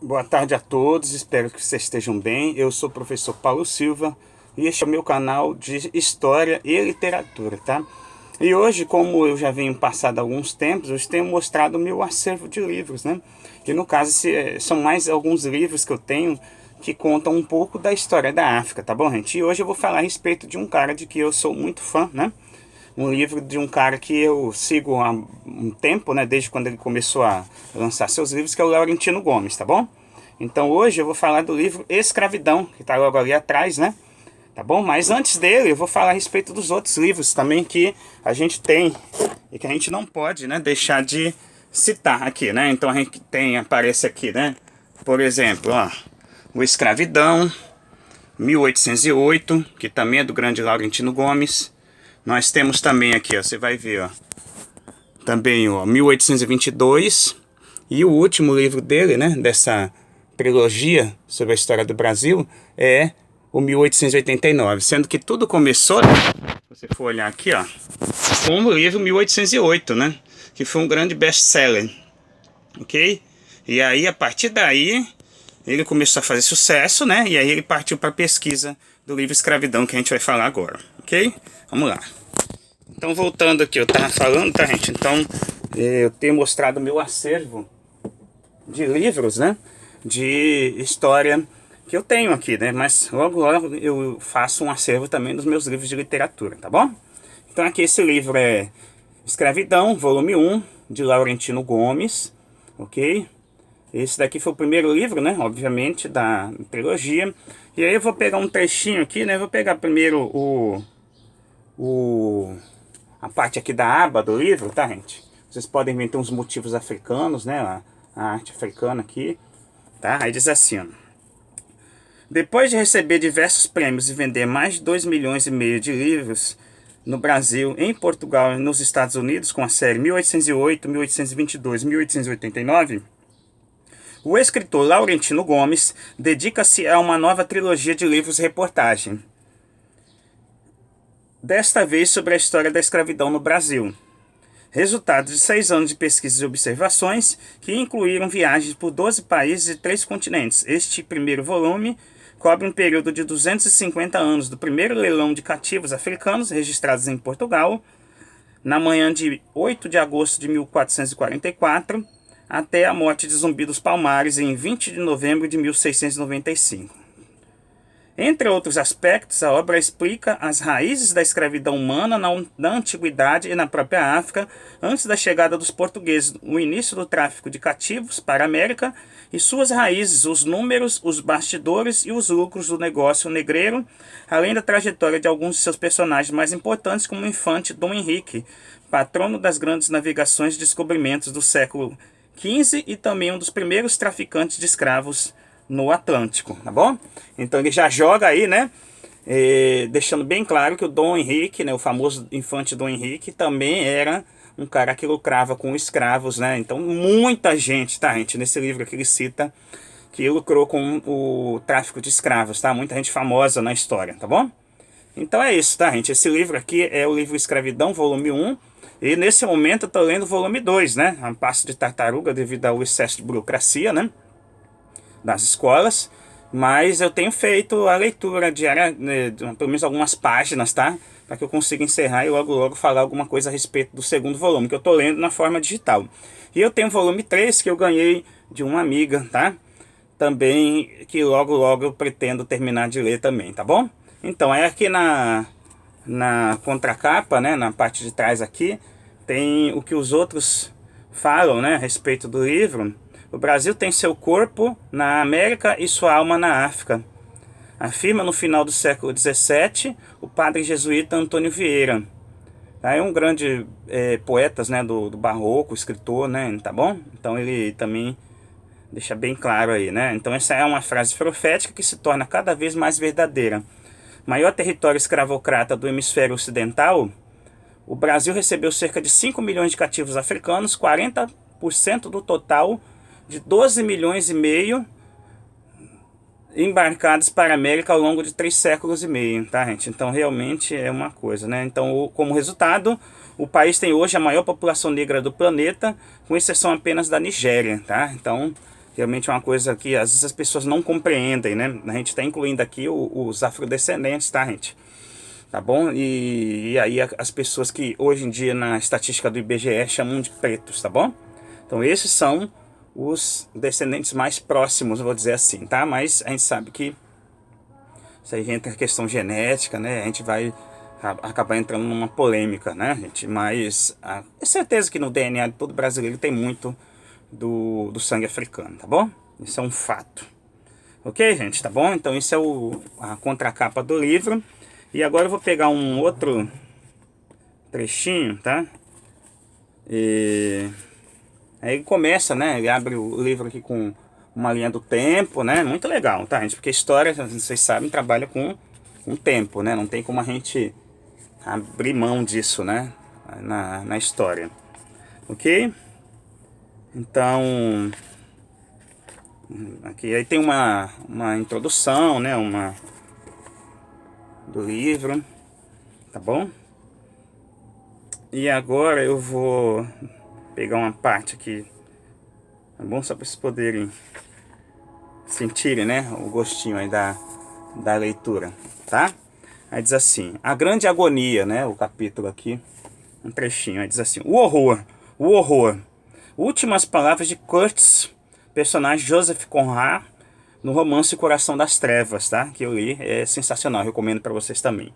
Boa tarde a todos, espero que vocês estejam bem. Eu sou o professor Paulo Silva e este é o meu canal de História e Literatura, tá? E hoje, como eu já venho passado alguns tempos, eu tenho mostrado o meu acervo de livros, né? Que no caso são mais alguns livros que eu tenho que contam um pouco da história da África, tá bom, gente? E hoje eu vou falar a respeito de um cara de que eu sou muito fã, né? Um livro de um cara que eu sigo há um tempo, né, desde quando ele começou a lançar seus livros, que é o Laurentino Gomes, tá bom? Então hoje eu vou falar do livro Escravidão, que está logo ali atrás, né? Tá bom? Mas antes dele eu vou falar a respeito dos outros livros também que a gente tem e que a gente não pode, né, deixar de citar aqui, né? Então a gente tem, aparece aqui, né? Por exemplo, ó, o Escravidão, 1808, que também é do grande Laurentino Gomes. Nós temos também aqui, ó, você vai ver, ó, também o 1822 e o último livro dele, né, dessa trilogia sobre a história do Brasil é o 1889, sendo que tudo começou, né, se você for olhar aqui, ó, com o livro 1808, né, que foi um grande best-seller, ok? E aí, a partir daí, ele começou a fazer sucesso, né, e aí ele partiu para a pesquisa do livro Escravidão, que a gente vai falar agora, ok? Vamos lá. Então, voltando aqui, eu tava falando, tá, gente? Então, eu tenho mostrado o meu acervo de livros, né? De história que eu tenho aqui, né? Mas logo, logo eu faço um acervo também dos meus livros de literatura, tá bom? Então, aqui esse livro é Escravidão, volume 1, de Laurentino Gomes, ok? Esse daqui foi o primeiro livro, né? Obviamente, da trilogia. E aí eu vou pegar um trechinho aqui, né? Vou pegar primeiro a parte aqui da aba do livro, tá, gente? Vocês podem ver, tem uns motivos africanos, né? A arte africana aqui, tá? Aí diz assim, ó. Depois de receber diversos prêmios e vender mais de 2,5 milhões de livros no Brasil, em Portugal e nos Estados Unidos, com a série 1808, 1822, 1889, o escritor Laurentino Gomes dedica-se a uma nova trilogia de livros-reportagem, desta vez sobre a história da escravidão no Brasil. Resultado de 6 anos de pesquisas e observações que incluíram viagens por 12 países e 3 continentes. Este primeiro volume cobre um período de 250 anos do primeiro leilão de cativos africanos registrados em Portugal, na manhã de 8 de agosto de 1444, até a morte de Zumbi dos Palmares em 20 de novembro de 1695. Entre outros aspectos, a obra explica as raízes da escravidão humana na antiguidade e na própria África, antes da chegada dos portugueses, o início do tráfico de cativos para a América e suas raízes, os números, os bastidores e os lucros do negócio negreiro, além da trajetória de alguns de seus personagens mais importantes, como o infante Dom Henrique, patrono das grandes navegações e descobrimentos do século XV e também um dos primeiros traficantes de escravos no Atlântico, tá bom? Então ele já joga aí, né? Deixando bem claro que o Dom Henrique, né, o famoso infante Dom Henrique, também era um cara que lucrava com escravos, né? Então muita gente, tá, gente? Nesse livro que ele cita, que lucrou com o tráfico de escravos, tá? Muita gente famosa na história, tá bom? Então é isso, tá, gente? Esse livro aqui é o livro Escravidão, volume 1. E nesse momento eu tô lendo o volume 2, né? A passo de tartaruga devido ao excesso de burocracia, né, das escolas, mas eu tenho feito a leitura diária, né, pelo menos algumas páginas, tá? Para que eu consiga encerrar e logo logo falar alguma coisa a respeito do segundo volume, que eu tô lendo na forma digital. E eu tenho o volume 3 que eu ganhei de uma amiga, tá? Também, que logo logo eu pretendo terminar de ler também, tá bom? Então, é aqui na contracapa, né, na parte de trás aqui, tem o que os outros falam, né, a respeito do livro. O Brasil tem seu corpo na América e sua alma na África, afirma no final do século XVII o padre jesuíta Antônio Vieira. É um grande poeta, né, do barroco, escritor, né, tá bom? Então ele também deixa bem claro aí, né? Então essa é uma frase profética que se torna cada vez mais verdadeira. Maior território escravocrata do hemisfério ocidental, o Brasil recebeu cerca de 5 milhões de cativos africanos, 40% do total de 12,5 milhões embarcados para a América ao longo de 3 séculos e meio, tá, gente? Então realmente é uma coisa, né? Então, como resultado, o país tem hoje a maior população negra do planeta, com exceção apenas da Nigéria, tá? Então Realmente é uma coisa que às vezes as pessoas não compreendem, né? A gente está incluindo aqui os afrodescendentes, tá, gente? Tá bom? E aí as pessoas que hoje em dia na estatística do IBGE chamam de pretos, tá bom? Então esses são os descendentes mais próximos, vou dizer assim, tá? Mas a gente sabe que isso aí entra em questão genética, né? A gente vai acabar entrando numa polêmica, né, gente? Mas é certeza que no DNA de todo brasileiro tem muito do sangue africano, tá bom? Isso é um fato. Ok, gente? Tá bom? Então isso é a contracapa do livro. E agora eu vou pegar um outro trechinho, tá? E aí começa, né? Ele abre o livro aqui com uma linha do tempo, né? Muito legal, tá, gente? Porque história, vocês sabem, trabalha com tempo, né? Não tem como a gente abrir mão disso, né? Na história. Ok? Então, aqui aí tem uma introdução, né? Do livro, tá bom? E agora eu vou pegar uma parte aqui, tá bom? Só para vocês poderem sentirem, né? O gostinho aí da leitura, tá? Aí diz assim, a grande agonia, né? O capítulo aqui, um trechinho, aí diz assim, o horror. Últimas palavras de Kurtz, personagem Joseph Conrad, no romance Coração das Trevas, tá? Que eu li, é sensacional, recomendo para vocês também.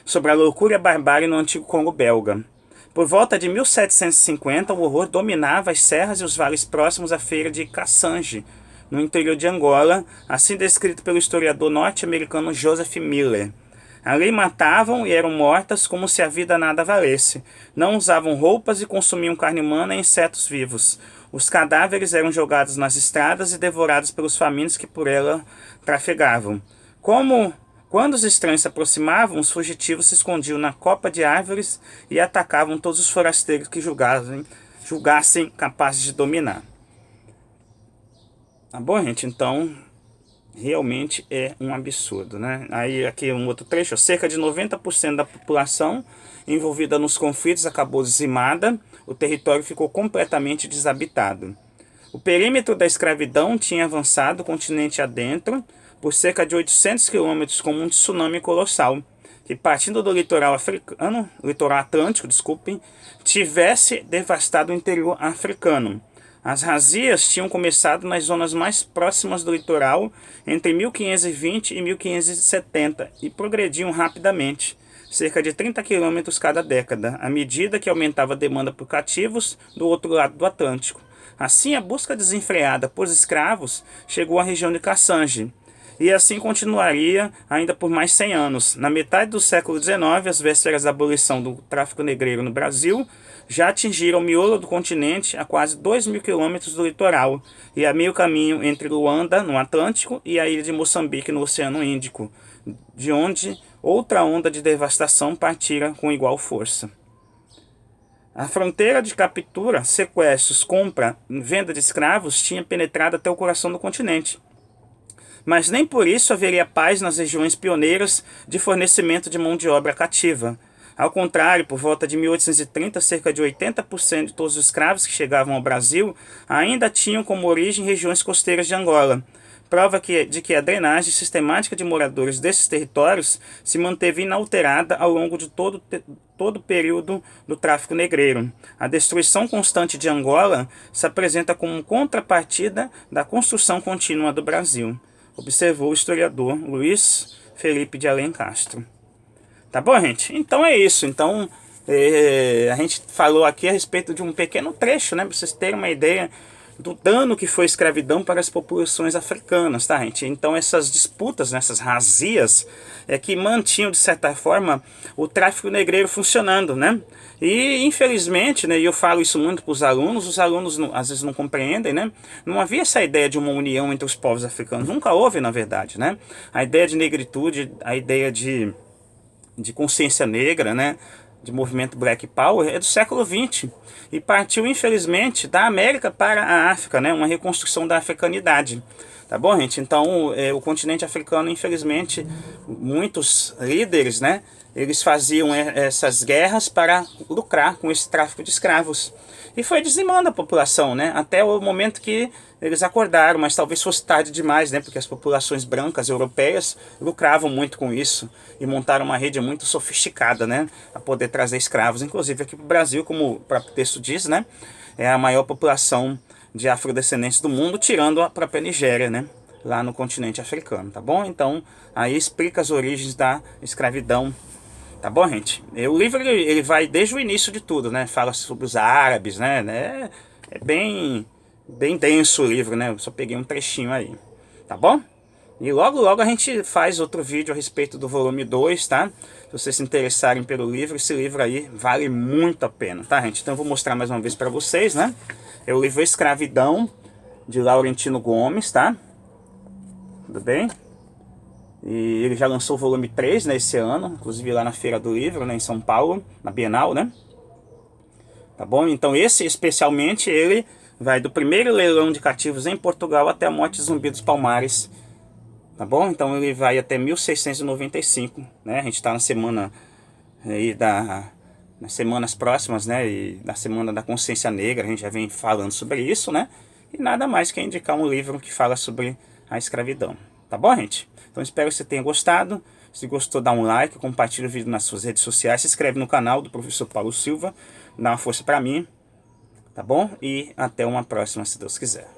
Sobre a loucura e a barbárie no antigo Congo belga. Por volta de 1750, o horror dominava as serras e os vales próximos à feira de Kassange, no interior de Angola, assim descrito pelo historiador norte-americano Joseph Miller. Ali matavam e eram mortas como se a vida nada valesse. Não usavam roupas e consumiam carne humana e insetos vivos. Os cadáveres eram jogados nas estradas e devorados pelos famintos que por ela trafegavam. Quando os estranhos se aproximavam, os fugitivos se escondiam na copa de árvores e atacavam todos os forasteiros que julgassem capazes de dominar. Tá bom, gente? Então, realmente é um absurdo, né? Aí aqui um outro trecho, cerca de 90% da população envolvida nos conflitos acabou dizimada, o território ficou completamente desabitado. O perímetro da escravidão tinha avançado continente adentro por cerca de 800 quilômetros como um tsunami colossal, que partindo do litoral atlântico, tivesse devastado o interior africano. As razias tinham começado nas zonas mais próximas do litoral entre 1520 e 1570 e progrediam rapidamente, cerca de 30 quilômetros cada década, à medida que aumentava a demanda por cativos do outro lado do Atlântico. Assim, a busca desenfreada por escravos chegou à região de Kassange, e assim continuaria ainda por mais 100 anos. Na metade do século XIX, às vésperas da abolição do tráfico negreiro no Brasil, já atingiram o miolo do continente a quase 2.000 quilômetros do litoral e a meio caminho entre Luanda, no Atlântico, e a ilha de Moçambique, no Oceano Índico, de onde outra onda de devastação partira com igual força. A fronteira de captura, sequestros, compra e venda de escravos tinha penetrado até o coração do continente. Mas nem por isso haveria paz nas regiões pioneiras de fornecimento de mão de obra cativa. Ao contrário, por volta de 1830, cerca de 80% de todos os escravos que chegavam ao Brasil ainda tinham como origem regiões costeiras de Angola. Prova de que a drenagem sistemática de moradores desses territórios se manteve inalterada ao longo de todo o período do tráfico negreiro. A destruição constante de Angola se apresenta como contrapartida da construção contínua do Brasil, observou o historiador Luiz Felipe de Além Castro. Tá bom, gente? Então é isso. Então, a gente falou aqui a respeito de um pequeno trecho, né? Para vocês terem uma ideia do dano que foi a escravidão para as populações africanas, tá, gente? Então essas disputas, essas razias, que mantinham, de certa forma, o tráfico negreiro funcionando, né? E, infelizmente, né, e eu falo isso muito para os alunos às vezes não compreendem, né? Não havia essa ideia de uma união entre os povos africanos, nunca houve, na verdade, né? A ideia de negritude, a ideia de consciência negra, né, de movimento Black Power, é do século XX e partiu, infelizmente, da América para a África, né, uma reconstrução da africanidade. Tá bom, gente? Então, o continente africano, infelizmente, muitos líderes, né, eles faziam essas guerras para lucrar com esse tráfico de escravos. E foi dizimando a população, né, até o momento que eles acordaram, mas talvez fosse tarde demais, né? Porque as populações brancas europeias lucravam muito com isso e montaram uma rede muito sofisticada, né? A poder trazer escravos, inclusive aqui para o Brasil, como o próprio texto diz, né? É a maior população de afrodescendentes do mundo, tirando a própria Nigéria, né? Lá no continente africano, tá bom? Então, aí explica as origens da escravidão. Tá bom, gente? O livro ele vai desde o início de tudo, né? Fala sobre os árabes, né? É bem denso o livro, né? Eu só peguei um trechinho aí, tá bom? E logo a gente faz outro vídeo a respeito do volume 2, tá? Se vocês se interessarem pelo livro, esse livro aí vale muito a pena, tá, gente? Então eu vou mostrar mais uma vez para vocês, né? É o livro Escravidão, de Laurentino Gomes, tá? Tudo bem? E ele já lançou o volume 3, né, esse ano, inclusive lá na Feira do Livro, né, em São Paulo, na Bienal, né? Tá bom? Então esse especialmente, ele vai do primeiro leilão de cativos em Portugal até a morte de Zumbi dos Palmares. Tá bom? Então ele vai até 1695, né? A gente está na semana aí nas semanas próximas, né? E na semana da consciência negra, a gente já vem falando sobre isso, né? E nada mais que indicar um livro que fala sobre a escravidão. Tá bom, gente? Então espero que você tenha gostado. Se gostou, dá um like, compartilha o vídeo nas suas redes sociais, se inscreve no canal do Professor Paulo Silva, dá uma força para mim, tá bom? E até uma próxima, se Deus quiser.